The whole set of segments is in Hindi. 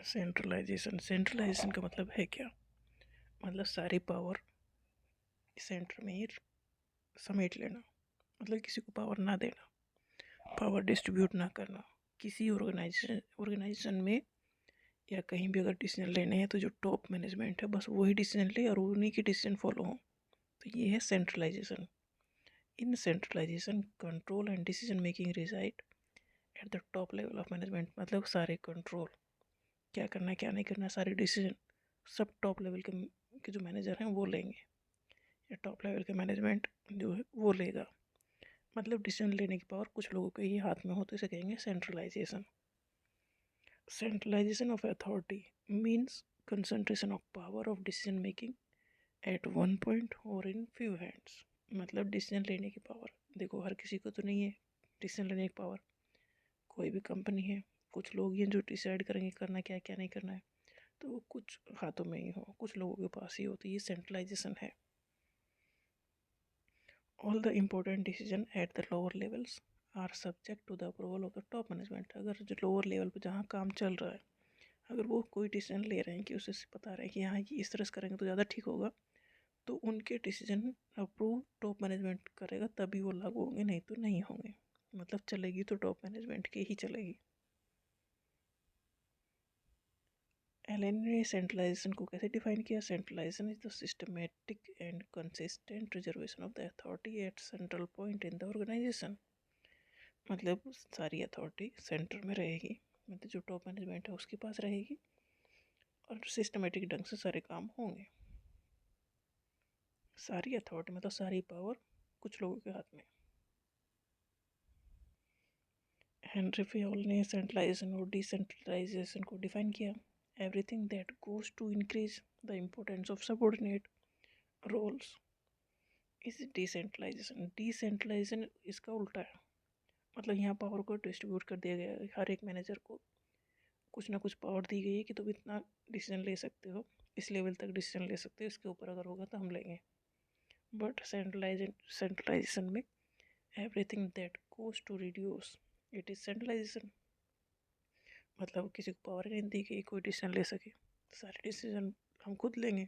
सेंट्रलाइजेशन का मतलब है क्या? मतलब सारी पावर सेंटर में ही समेट लेना, मतलब किसी को पावर ना देना, पावर डिस्ट्रीब्यूट ना करना। किसी ऑर्गेनाइजेशन में या कहीं भी अगर डिसीजन लेने हैं तो जो टॉप मैनेजमेंट है बस वही डिसीजन ले और उन्हीं की डिसीजन फॉलो हो, तो ये है centralisation. In centralisation control and decision making reside at the top level of management. मतलब सारे कंट्रोल, क्या करना है क्या नहीं करना है, सारे डिसीजन सब टॉप लेवल के जो मैनेजर हैं वो लेंगे, या टॉप लेवल के मैनेजमेंट जो है वो लेगा। मतलब डिसीजन लेने की पावर कुछ लोगों के ही हाथ में हो, तो इसे कहेंगे centralisation. Centralization of authority means concentration of power of decision making at one point or in few hands। मतलब डिसीजन लेने की पावर, देखो हर किसी को तो नहीं है डिसीजन लेने की पावर। कोई भी कंपनी है, कुछ लोग हैं जो डिसाइड करेंगे करना क्या है क्या नहीं करना है, तो वो कुछ हाथों में ही हो, कुछ लोगों के पास ही हो, तो ये सेंट्रलाइजेशन है। All the important decision at the lower levels are subject to the approval of the top management। अगर जो लोअर लेवल पे जहाँ काम चल रहा है, अगर वो कोई डिसीजन ले रहे हैं कि उसे पता रहे कि यहाँ ये इस तरह से करेंगे तो ज़्यादा ठीक होगा, तो उनके डिसीजन अप्रूव टॉप मैनेजमेंट करेगा, तभी वो लागू होंगे, नहीं तो नहीं होंगे। मतलब चलेगी तो टॉप मैनेजमेंट की ही चलेगी। एलन ने सेंट्रलाइजेशन को कैसे डिफाइन किया? Centralisation is the systematic and consistent reservation of the authority at central point in the organisation. मतलब सारी अथॉरिटी सेंटर में रहेगी, मतलब जो टॉप मैनेजमेंट है उसके पास रहेगी, और सिस्टमेटिक ढंग से सारे काम होंगे। सारी अथॉरिटी मतलब सारी पावर कुछ लोगों के हाथ में। हेनरी फेयोल ने सेंट्रलाइजेशन और डिसेंट्रलाइजेशन को डिफाइन किया। Everything that goes to increase the importance of subordinate roles is decentralisation. Decentralisation इसका उल्टा है, मतलब यहाँ पावर को डिस्ट्रीब्यूट कर दिया गया है, हर एक मैनेजर को कुछ ना कुछ पावर दी गई है कि तुम इतना डिसीजन ले सकते हो, इस लेवल तक डिसीजन ले सकते हो, इसके ऊपर अगर होगा तो हम लेंगे। बट सेंट्रलाइजेशन में everything that goes to reduce it is centralisation. मतलब किसी को पावर नहीं दी गई कोई डिसीजन ले सके, सारे डिसीजन हम खुद लेंगे,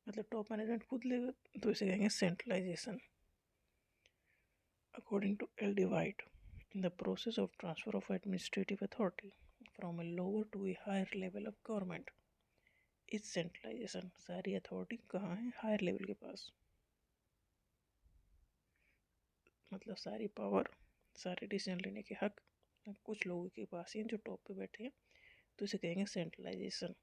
मतलब टॉप मैनेजमेंट खुद लेगा, तो इसे कहेंगे centralisation. According to L D. White, in the process of transfer of administrative authority from a lower to a higher level of government is centralization। सारी अथॉरिटी कहाँ है? हायर लेवल के पास, मतलब सारी पावर, सारे डिसीजन लेने के हक कुछ लोगों के पास ही हैं जो टॉप पे बैठे हैं, तो इसे कहेंगे सेंट्रलाइजेशन।